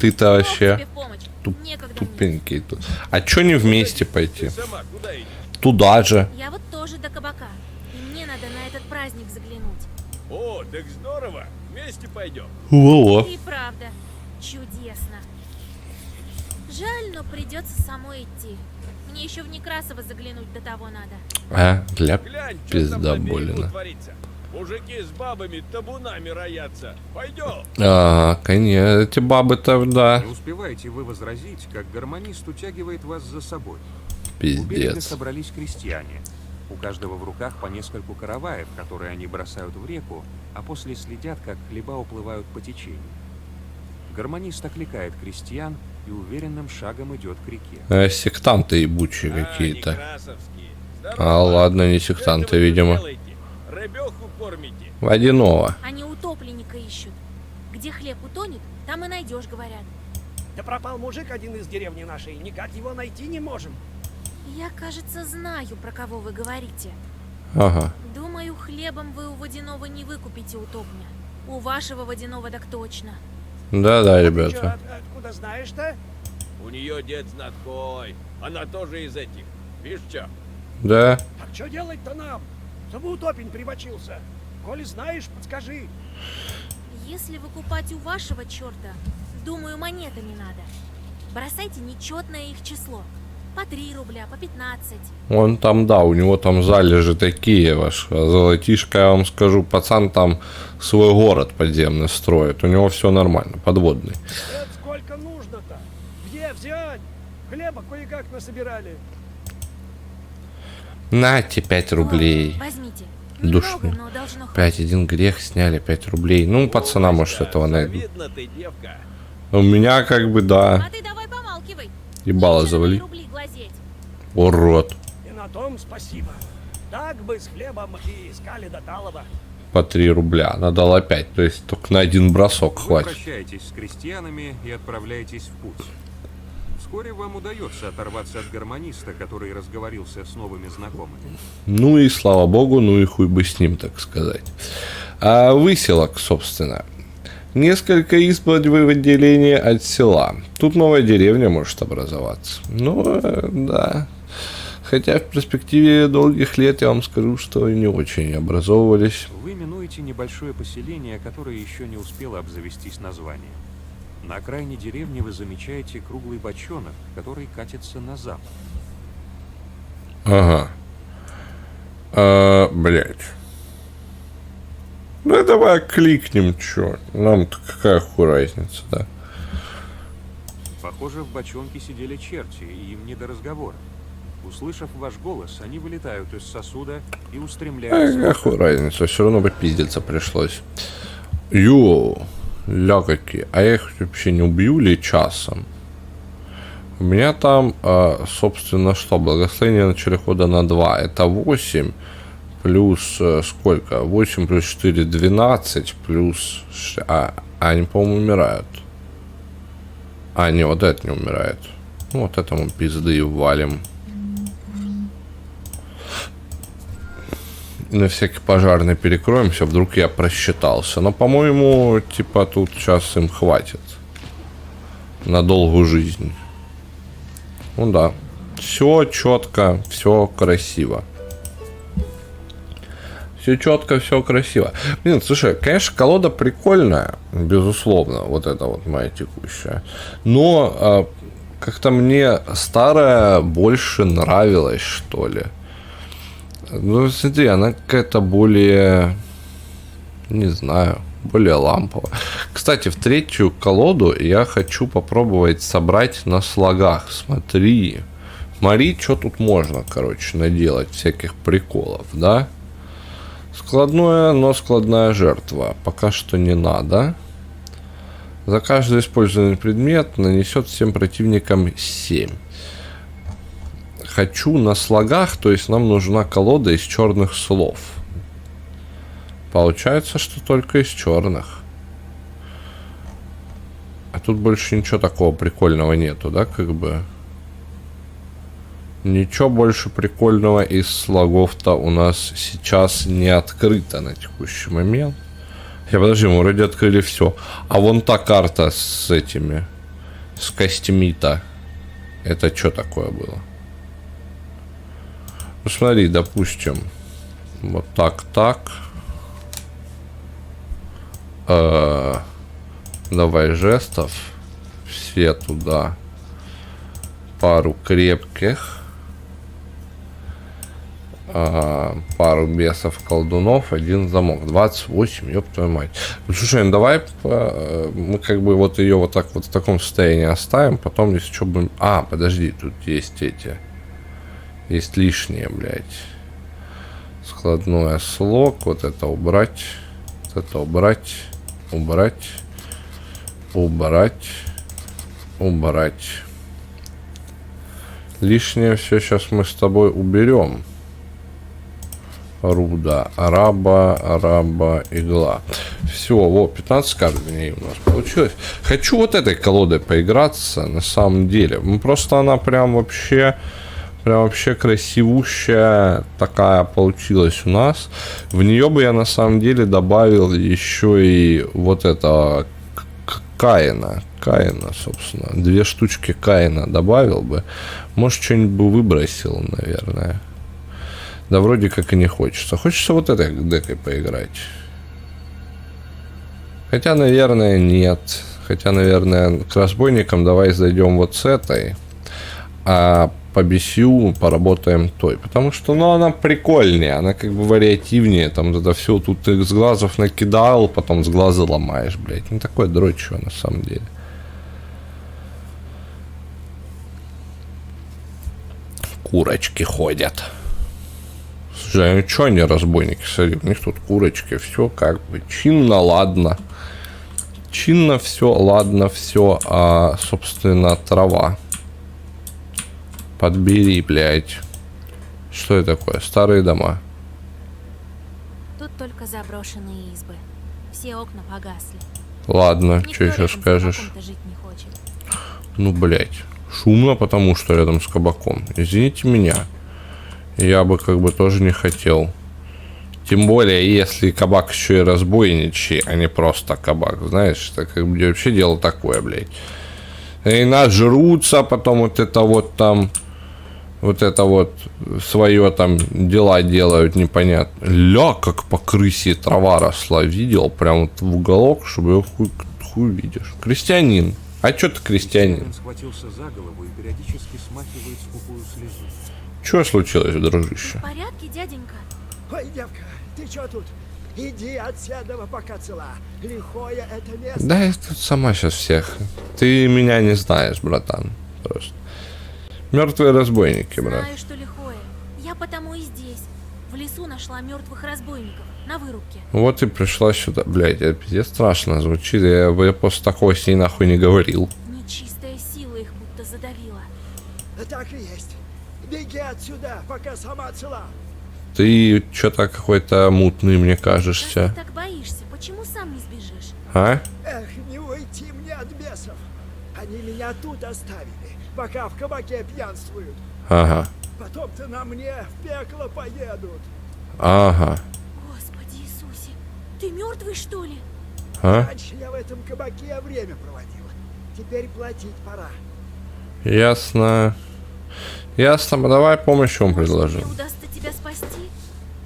Ты-то Бог вообще тебе в помощь. Некогда мне. тупенький тут. А чё не вместе пойти? Ты сама куда идешь? Туда же. Я вот тоже до кабака. И мне надо на этот праздник заглянуть. О, так здорово. Вместе пойдем. Во-во. И правда, чудесно. Жаль, но придется самой идти. Мне еще в Некрасово заглянуть до того надо. А, для Глянь, что там на берегу пиздоболина. творится. Мужики с бабами табунами роятся. Пойдем. Ага, конечно, эти бабы-то, да. Не успеваете вы возразить, как гармонист утягивает вас за собой. У берега Пиздец. собрались крестьяне. У каждого в руках по нескольку караваев, которые они бросают в реку, а после следят, как хлеба уплывают по течению. Гармонист окликает крестьян и уверенным шагом идет к реке. Сектанты ебучие А, какие-то. некрасовские. А, Здорово. ладно, не Что сектанты, вы тут видимо. делаете? Рыбеху кормите? Водяного. Они утопленника ищут. Где хлеб утонет, там и найдешь, говорят. Да пропал мужик один из деревни нашей, никак его найти не можем. Я, кажется, знаю, про кого вы говорите. Ага. Думаю, хлебом вы у водяного не выкупите утопня. У вашего водяного так точно. Да-да, Ты чё, ребята. откуда знаешь-то? У нее дед знаткой. Она тоже из этих. Видишь что? Да. Так что делать-то нам? Чтобы утопень прибочился. Коли знаешь, подскажи. Если выкупать у вашего черта, думаю, монетами надо. Бросайте нечетное их число. По 3 рубля, по 15. Он там, да, у него там залежи такие, ваш золотишко, я вам скажу, пацан там свой город подземный строит. У него все нормально, подводный. Это сколько нужно-то? Где взять? Хлеба кое-как насобирали. Нате 5 рублей. Вот, возьмите. Душный. Немного, но должно хватить. 5, 1 грех, сняли 5 рублей. Ну, пацана, может, Васька, этого найду. завидно ты, девка. У меня как бы, да, А ты давай помалкивай. ебало Нечего на завали. рубли глазеть. Урод. И на том спасибо. Так бы с хлебом и искали до талого. По 3 рубля. Надо опять, то есть только на один бросок Вы хватит. прощаетесь с крестьянами и отправляетесь в путь. Вскоре вам удается оторваться от гармониста, который разговорился с новыми знакомыми. Ну и слава богу, ну и хуй бы с ним, так сказать. А выселок, собственно. Несколько избранных в отделении от села. Тут новая деревня может образоваться. Ну, да. Хотя в перспективе долгих лет я вам скажу, что не очень образовывались. Вы минуете небольшое поселение, которое еще не успело обзавестись названием. На окраине деревни вы замечаете круглый бочонок, который катится на запад. Ага. Блять. Ну давай кликнем, чё. Нам-то какая хуй разница, да? Похоже, в бочонке сидели черти, и им не до разговора. Услышав ваш голос, они вылетают из сосуда и устремляются. Какая хуй разница, все равно бы пиздиться пришлось. Йоу, ля какие. А я их вообще не убью ли часом? У меня там, собственно, что? Благословение начала хода на 2. Это 8. Плюс сколько? 8 плюс 4, 12. Плюс... они, по-моему, умирают. А, не, вот это не умирает. Ну, вот этому пизды и валим. На всякий пожарный перекроемся, вдруг я просчитался. Но, по-моему, типа тут сейчас им хватит. На долгую жизнь. Ну да. Все четко, все красиво. Все четко, все красиво. Блин, слушай, конечно, колода прикольная, безусловно, вот эта вот моя текущая. Но как-то мне старая больше нравилась, что ли. Ну, смотри, она какая-то более, не знаю, более ламповая. Кстати, в третью колоду я хочу попробовать собрать на слогах. Смотри, что тут можно, короче, наделать всяких приколов, да? Складное, но складная жертва. Пока что не надо. За каждый использованный предмет нанесет всем противникам 7. Хочу на слогах, то есть нам нужна колода из черных слов. Получается, что только из черных. А тут больше ничего такого прикольного нету, да, как бы? Ничего больше прикольного из слогов-то у нас сейчас не открыто на текущий момент. Подожди, мы вроде открыли все. А вон та карта с этими, с костями-то. Это что такое было? Ну смотри, допустим, вот так. Давай жестов. Все туда. Пару крепких. Пару бесов, колдунов, один замок. 28, ёб твою мать. Ну, слушай, ну давай мы как бы вот ее вот так вот в таком состоянии оставим. Потом, если что, будем... подожди, тут есть эти. Есть лишние, блядь. Складной слог. Вот это убрать. Вот это убрать. Убрать. Убрать. Убрать. Лишнее все сейчас мы с тобой уберем. Руда, раба, игла. Все, вот, 15 карт в ней у нас получилось. Хочу вот этой колодой поиграться, на самом деле. Просто она прям вообще красивущая такая получилась у нас. В нее бы я на самом деле добавил еще и вот это Каина, собственно. 2 штучки Каина добавил бы. Может, что-нибудь бы выбросил, наверное. Да вроде как и не хочется. Хочется вот этой декой поиграть. Хотя, наверное, нет. Хотя, наверное, к разбойникам давай зайдем вот с этой. А по BCU поработаем той. Потому что, ну, она прикольнее. Она как бы вариативнее. Там вот это все. Тут ты с глазов накидал, потом с глаза ломаешь, блядь. Не такое дрочево на самом деле. Курочки ходят. Слушай, ну что они разбойники, смотри, у них тут курочки, все как бы чинно, ладно. Чинно все, ладно, все, а, собственно, трава. Подбери, блядь. Что это такое? Старые дома. Тут только заброшенные избы. Все окна погасли. Ладно, Никто что еще рядом с скажешь? кабаком-то жить не хочет. Ну, блядь. Шумно, потому что рядом с кабаком. Извините меня. Я бы как бы тоже не хотел. Тем более, если кабак еще и разбойничий, а не просто кабак. Знаешь, это как бы вообще дело такое, блядь. И нажрутся, потом вот это вот там... Вот это вот свое там дела делают непонятно. Ля, как по крысе трава росла. Видел? Прям вот в уголок, чтобы ее хуй видишь. Крестьянин. А чё ты крестьянин? Он схватился за голову и периодически смахивает скупую слезу. Что случилось, дружище? В порядке, дяденька? Ой, девка, ты чё тут? Иди отседова, пока цела. Лихое это место. Да, я тут сама сейчас всех. Ты меня не знаешь, братан. Просто. Мертвые разбойники, брат. Знаю, что лихое. Я потому и здесь. В лесу нашла мертвых разбойников на вырубке. Вот и пришла сюда. Блядь, это пиздец страшно звучит. Я после такого с ней нахуй не говорил. Нечистая сила их будто задавила. Так и есть. Беги отсюда, пока сама цела. Ты что-то какой-то мутный, мне Раз ты кажешься. так боишься, почему сам не сбежишь? А? Эх, не уйти мне от бесов. Они меня тут оставили, пока в кабаке пьянствуют. Ага. Потом-то на мне в пекло поедут. Ага. Господи Иисусе, ты мертвый, что ли? А? Раньше я в этом кабаке время проводила. Теперь платить пора. Ясно. Ясно. Давай помощь вам Может, предложим. мне удастся тебя спасти?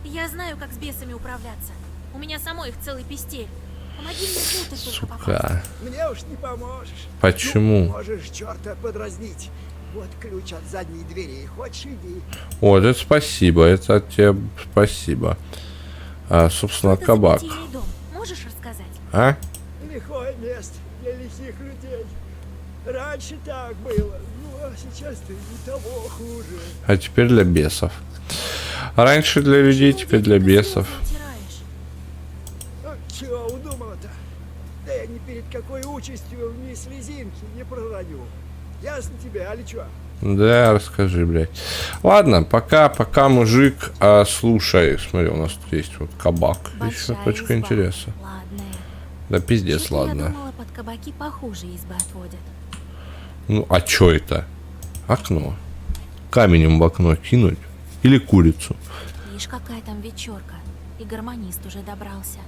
Я знаю, как с бесами управляться. У меня самой их целый пестель. Помоги мне внутрь только попасть. Сука. Мне уж не поможешь. Почему? Ну, можешь черта подразнить. Вот ключ от задней двери. Хочешь, иди. Вот, это спасибо. Это от тебя спасибо. А, собственно, Что это за кабак. питейный дом? Можешь рассказать? А? Лихое место для лихих людей. Раньше так было. Ну, а сейчас-то и того хуже. А теперь для бесов. Раньше для людей, Почему теперь для вечно бесов. слезы утираешь? Ну, чего удумала-то? Да я ни перед какой участью ни слезинки не пророню. Ясно тебе, али чё? Да, расскажи, блядь. Ладно, пока, мужик. Слушай, смотри, у нас тут есть вот кабак. Еще Большая точка изба. интереса. Ладная. Да пиздец, Что-то Я ладно. думала, под кабаки похуже избы отводят. Ну, а чё это? Окно. каменем в окно кинуть. Или курицу. Видишь, какая там вечерка. И гармонист уже добрался.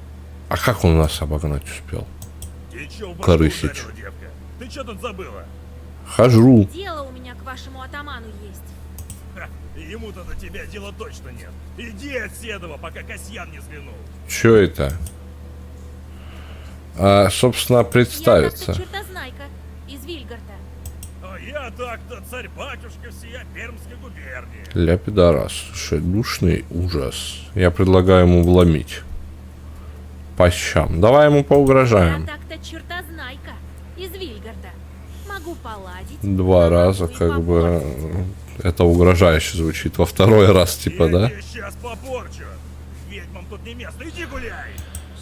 А как он нас обогнать успел? И чё в башку Корысич. ударила, девка? Ты чё тут забыла? Хожу. Дело у меня к вашему атаману есть. Ха, ему-то до тебя дела точно нет. Иди от Седова, пока Касьян не взглянул. Чё это? Собственно, Я представиться. так-то чертознайка из Вильгарта. А я так-то царь-батюшка всея Пермской губернии. Ля пидорас. Слушай, душный ужас. Я предлагаю ему вломить. По щам. Давай ему Я поугрожаем. так-то чертознайка из Вильгарта. Могу поладить. Два а раза, могу и как бы... попортить. Это угрожающе звучит. Во второй раз, типа, я да? тебе сейчас попорчу. Ведьмам тут не место, иди гуляй.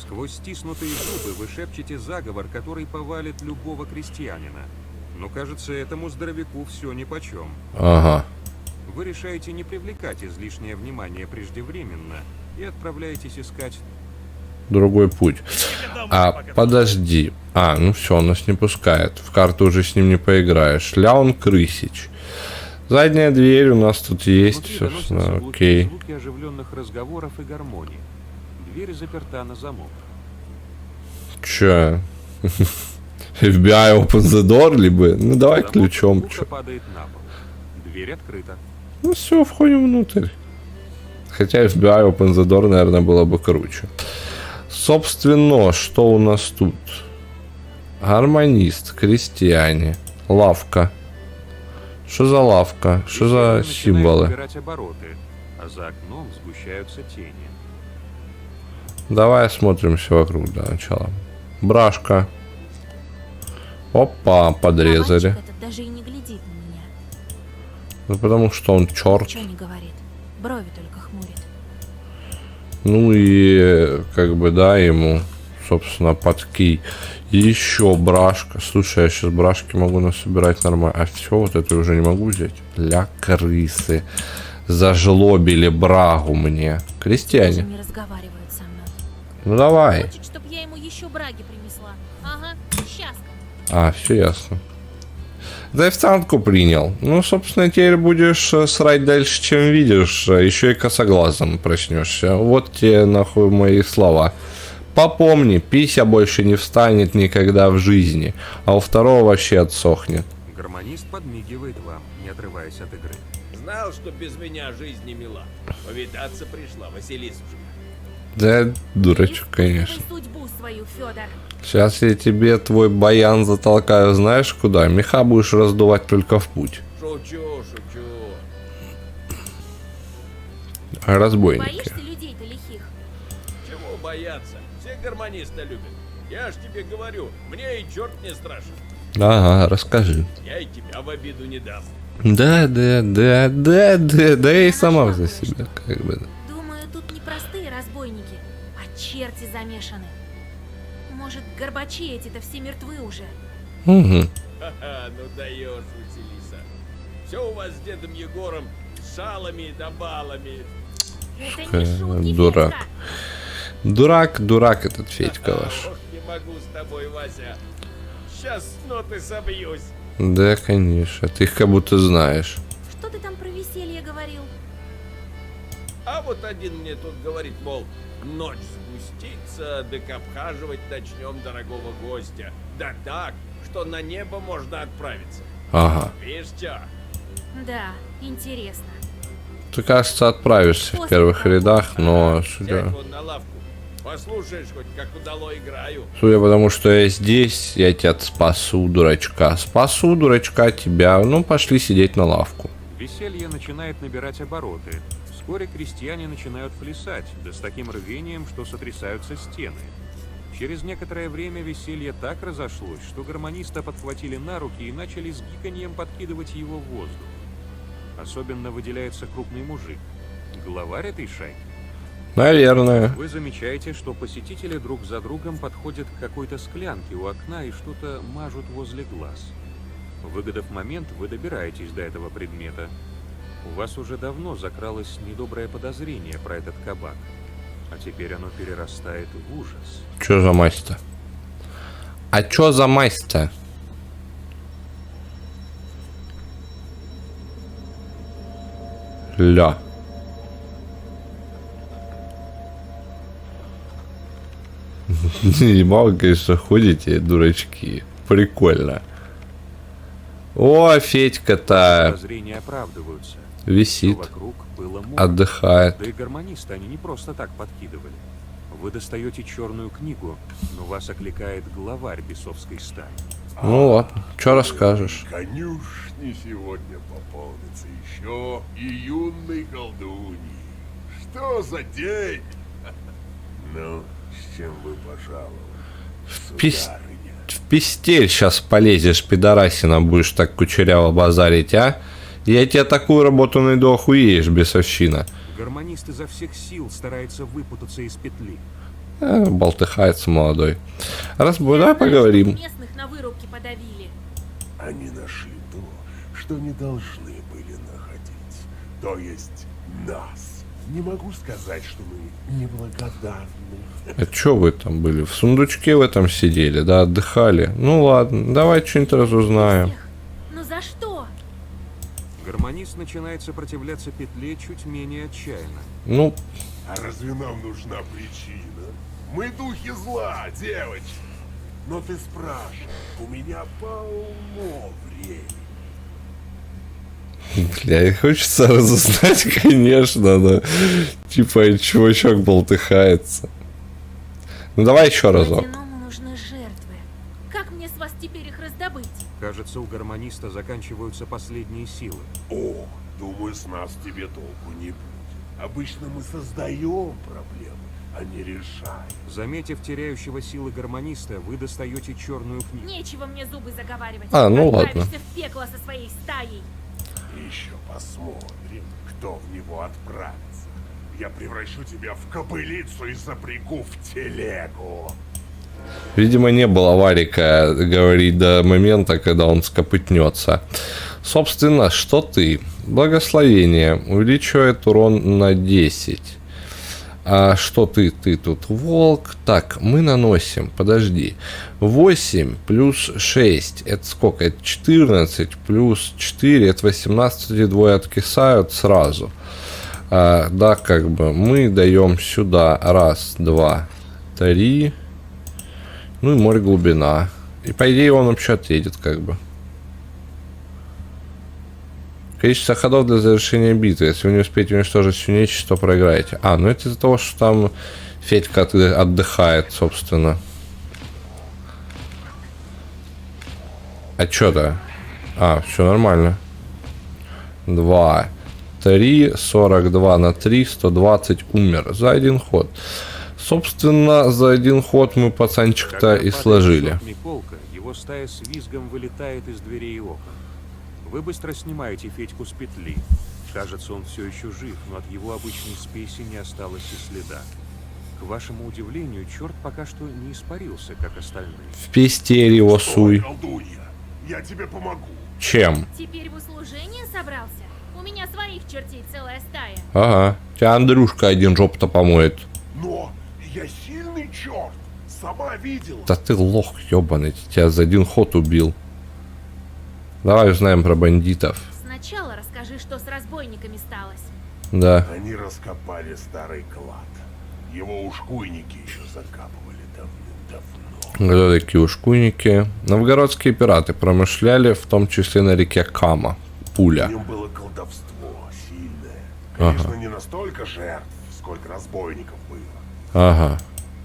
Сквозь стиснутые зубы вы шепчете заговор, который повалит любого крестьянина. Но кажется, этому здоровяку все нипочем. Ага. Вы решаете не привлекать излишнее внимание преждевременно и отправляетесь искать... Другой путь. Тебе домой пока. Подожди. Ну все, он нас не пускает. В карту уже с ним не поиграешь. Ляун Крысич. Задняя дверь у нас тут есть, Внутри собственно, доносятся глухие окей. звуки оживленных разговоров и гармонии. Дверь заперта на замок. Че? FBI open the door, либо... Ну давай Замок ключом. глухо Чё? падает на пол. Дверь открыта. Ну все, входим внутрь. Хотя FBI open the door, наверное, было бы круче. Собственно, что у нас тут? Гармонист, крестьяне, лавка. Что за лавка? Что за Начинает символы? набирать обороты, а за окном сгущаются тени. Давай осмотримся вокруг для начала. Брашка. Опа, подрезали. Кабанчик этот даже и не глядит на меня. Ну потому что он черт. Ничего не говорит. Брови только хмурит. Ну и как бы да, ему, собственно, подкий. Еще брашка. Слушай, я сейчас брашки могу насобирать нормально. А все, вот это уже не могу взять. Ля крысы. Зажлобили брагу мне. Даже Крестьяне. не разговаривают со мной. Ну давай. Хочет, чтобы я ему еще браги принесла. Ага, сейчас. Все ясно. За официантку принял. Ну, собственно, теперь будешь срать дальше, чем видишь. Еще и косоглазом проснешься. Вот тебе нахуй мои слова. Попомни, пися больше не встанет никогда в жизни, а у второго вообще отсохнет. Гармонист подмигивает вам, не отрываясь от игры. Знал, что без меня жизнь не мила. Повидаться пришла Василисушка. Да, дурачок, Испытывай конечно. судьбу свою, Федор. Сейчас я тебе твой баян затолкаю, знаешь куда? Меха будешь раздувать только в путь. Шучу, шучу. Разбойники. Боишься людей-то лихих? Чего бояться? Все гармониста любят. Я ж тебе говорю, мне и черт не страшен. Ага, расскажи. Я и тебя в обиду не дам. Да, я и сама за себя, как бы. Думаю, тут не простые разбойники, а черти замешаны. Может, горбачи эти-то все мертвы уже? Угу. Ха-ха, ну даешь, Василиса. Все у вас с дедом Егором с шалами да балами. Это не шутки, дурак. Федька. Дурак этот Федька ваш. Ох, не могу с тобой, Вася. Сейчас с ноты собьюсь. Да, конечно, ты их как будто знаешь. Что ты там про веселье говорил? А вот один мне тут говорит, мол, ночь спустится, так обхаживать начнем дорогого гостя. Да так, что на небо можно отправиться. Ага. Видишь, чё? Да, интересно. Ты, кажется, отправишься в первых рядах, но судя Сядь вон на лавку. Послушаешь хоть, как удало играю. по тому, что я здесь, я тебя спасу, дурачка. Спасу, дурачка, тебя. Ну, пошли сидеть на лавку. Веселье начинает набирать обороты. Вскоре крестьяне начинают плясать, да с таким рвением, что сотрясаются стены. Через некоторое время веселье так разошлось, что гармониста подхватили на руки и начали с гиканьем подкидывать его в воздух. Особенно выделяется крупный мужик. Главарь этой шайки. Наверное. Вы замечаете, что посетители друг за другом подходят к какой-то склянке у окна и что-то мажут возле глаз. Выгодав момент, вы добираетесь до этого предмета. У вас уже давно закралось недоброе подозрение про этот кабак. А теперь оно перерастает в ужас. Чё за мазь-то? А чё за мазь-то? Ля. Мало, конечно, ходите, дурачки. Прикольно. О, Федька-то Подозрения оправдываются. висит, Всё вокруг было море. отдыхает. Да и гармонисты они не просто так подкидывали. Вы достаете черную книгу, но вас окликает главарь бесовской стаи. Ну ладно, что расскажешь? Конюшни сегодня пополнится еще и юной колдуньей. Что за день? Ну, с чем вы пожаловали, Пис- сударыня? В пистель сейчас полезешь, пидорасина, будешь так кучеряво базарить, а? Я тебе такую работу найду, охуеешь, бесовщина. Гармонист изо всех сил старается выпутаться из петли. Болтыхается молодой. Раз давай Знаю, поговорим. что местных на вырубке подавили. Они нашли то, что не должны были находить. То есть нас. Не могу сказать, что мы неблагодарны. А чё вы там были? В сундучке в этом сидели, да, отдыхали? Ну ладно, давай что-нибудь разузнаем. Всех. Ну за что? Гармонист начинает сопротивляться петле чуть менее отчаянно. Ну, А разве нам нужна причина? Мы духи зла, девочки. Но ты спрашивай, у меня полно времени. бля, хочется разузнать, конечно, но типа чувачок болтыхается. Ну давай еще разок. Водяному нужны жертвы. Как мне с вас теперь их раздобыть? Кажется, у гармониста заканчиваются последние силы. О, думаю, с нас тебе толку не будет. Обычно мы создаем проблемы, а не решаем. Заметив теряющего силы гармониста, вы достаете черную книгу. Нечего мне зубы заговаривать. А, ну ладно. Отправишься в пекло со своей стаей. Еще посмотрим, кто в него отправится. Я превращу тебя в кобылицу и запрягу в телегу. Видимо, не было Варика говорить до момента, когда он скопытнется. Собственно, что ты? Благословение. Увеличивает урон на 10. А что ты? Ты тут волк. Так, мы наносим, подожди. 8 плюс 6. Это сколько? Это 14 плюс 4. Это 18. Эти двое откисают сразу. Да, как бы мы даем сюда 1, 2, 3. Ну и море глубина. И по идее он вообще отъедет, как бы. Количество ходов для завершения битвы. Если вы не успеете уничтожить всю нечисть, то проиграете. А, ну это из-за того, что там Федька отдыхает, собственно. А чё-то? А, все нормально. 2, 3, 42 на 3, 120, умер. За один ход. Собственно, за один ход мы пацанчик-то Когда и падает сложили. сотни колка, его стая с визгом вылетает из дверей и окон. Вы быстро снимаете Федьку с петли. Кажется, он все еще жив, но от его обычной спеси не осталось и следа. К вашему удивлению, черт пока что не испарился, как остальные. В пестерь его суй. Колдунья, я тебе помогу. Чем? Теперь в услужение собрался? У меня своих чертей целая стая. Ага. Тебя Андрюшка один жоп-то помоет. Но я сильный черт. Сама видела. Да ты лох ебаный, тебя за один ход убил. Давай узнаем про бандитов. Сначала расскажи, что с разбойниками сталось. Да. Они раскопали старый клад. Его ушкуйники еще закапывали давным-давно. Кто такие ушкуйники? Новгородские пираты промышляли, в том числе на реке Кама. В Пуля. нем было колдовство сильное. Конечно, не настолько жертв, сколько разбойников было. Ага.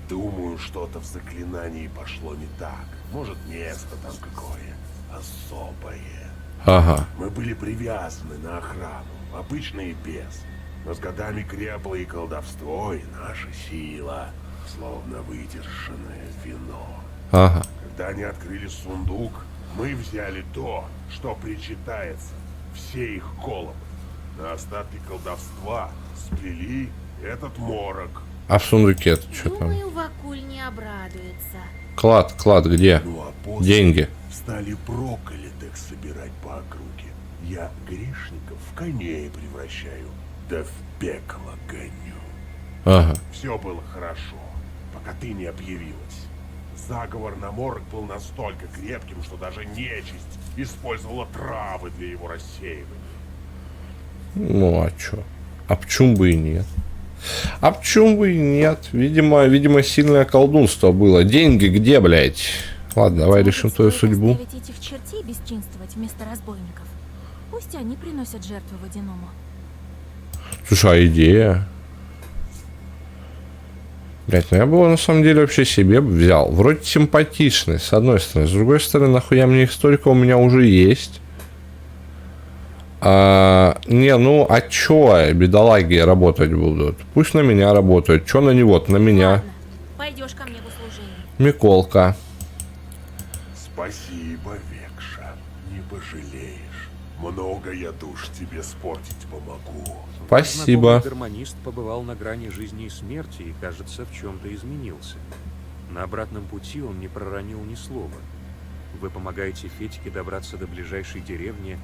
Думаю, что-то в заклинании пошло не так. Может, место там какое особое. Ага. Мы были привязаны на охрану, обычно и без. Но с годами крепло и колдовство, и наша сила, словно выдержанное вино. Ага. Когда они открыли сундук, мы взяли то, что причитается, все их колобы. На остатки колдовства сплели этот морок. А в сундуке-то что там? Думаю, Вакуль не обрадуется. Клад где? Ну а после Деньги. стали проколитых собирать по округе. Я грешников в коней превращаю, да в пекло гоню. Ага. Все было хорошо, пока ты не объявилась. Заговор на морок был настолько крепким, что даже нечисть использовала травы для его рассеивания. Ну, а чё? А почему бы и нет? А почему бы и нет? Видимо, сильное колдунство было. Деньги где, блядь? Ладно, давай решим твою судьбу. Оставить этих чертей бесчинствовать вместо разбойников. Пусть они приносят жертву водяному. Слушай, а идея? Блять, ну я бы его на самом деле вообще себе взял. Вроде симпатичный, с одной стороны. С другой стороны, нахуя мне их столько у меня уже есть. Не, ну а чё бедолаги работать будут? Пусть на меня работают. Чё на него? На меня. Ладно, пойдешь ко мне в услужение. Миколка. Спасибо, Векша. Не пожалеешь. Много я душ тебе испортить помогу. Спасибо. Знакомый гармонист побывал на грани жизни и смерти и, кажется, в чем-то изменился. На обратном пути он не проронил ни слова. Вы помогаете Федьке добраться до ближайшей деревни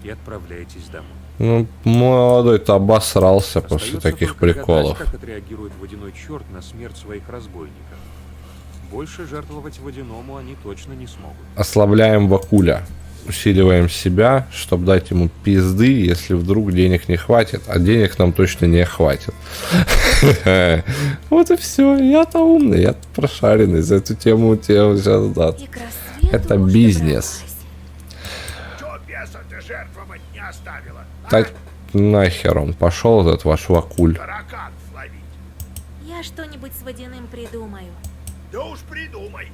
и отправляетесь домой. Ну, молодой-то обосрался после Остается таких только гадать, приколов. как отреагирует водяной черт на смерть своих разбойников. Больше жертвовать водяному они точно не смогут. Ослабляем Вакуля. Усиливаем себя, чтобы дать ему пизды, если вдруг денег не хватит. А денег нам точно не хватит. Вот и все. Я-то умный, я прошаренный. За эту тему тебе сейчас дат. И к рассвету Это уж бизнес. добралась. Чё беса ты жертвовать не оставила? Так нахер он пошел, этот ваш Вакуль. Таракан словить. Я что-нибудь с водяным придумаю. Да уж придумай.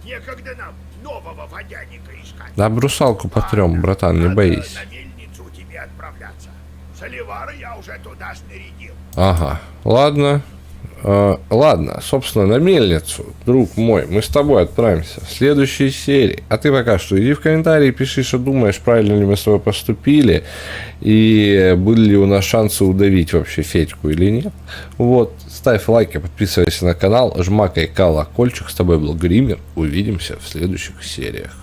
Некогда нам нового водяника искать. Да брусалку потрем, братан, не Надо боись. на мельницу тебе отправляться. Соливара я уже туда снарядил. Ага, ладно. Ладно, собственно, на мельницу, друг мой, мы с тобой отправимся в следующей серии. А ты пока что иди в комментарии, пиши, что думаешь, правильно ли мы с тобой поступили, и были ли у нас шансы удавить вообще Федьку или нет. Вот, ставь лайки, подписывайся на канал, жмакай колокольчик. С тобой был Гример. Увидимся в следующих сериях.